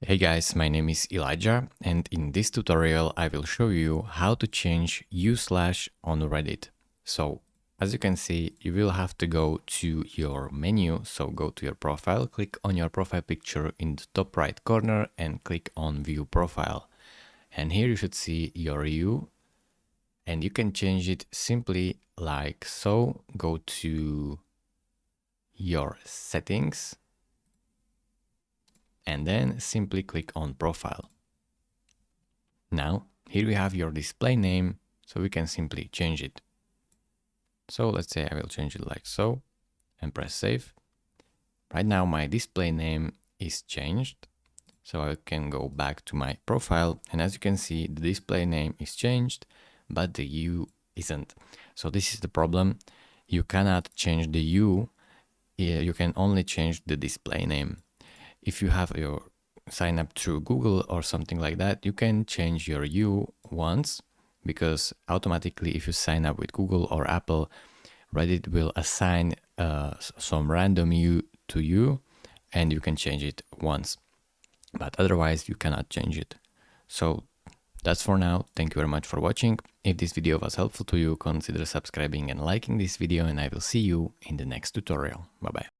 Hey guys, my name is Elijah, and in this tutorial I will show you how to change u/ on Reddit. So as you can see, you will have to go to your menu. So go to your profile, click on your profile picture in the top right corner and click on view profile. And here you should see your u, and you can change it simply like so. Go to your settings and then simply click on profile. Now, here we have your display name, so we can simply change it. So let's say I will change it like so and press save. Right now my display name is changed, so I can go back to my profile, and as you can see, the display name is changed, but the U isn't. So this is the problem. You cannot change the U, you can only change the display name. If you have your sign up through Google or something like that, you can change your U once, because automatically if you sign up with Google or Apple, Reddit will assign some random U to you and you can change it once, but otherwise you cannot change it. So that's for now. Thank you very much for watching. If this video was helpful to you, consider subscribing and liking this video, and I will see you in the next tutorial. Bye bye.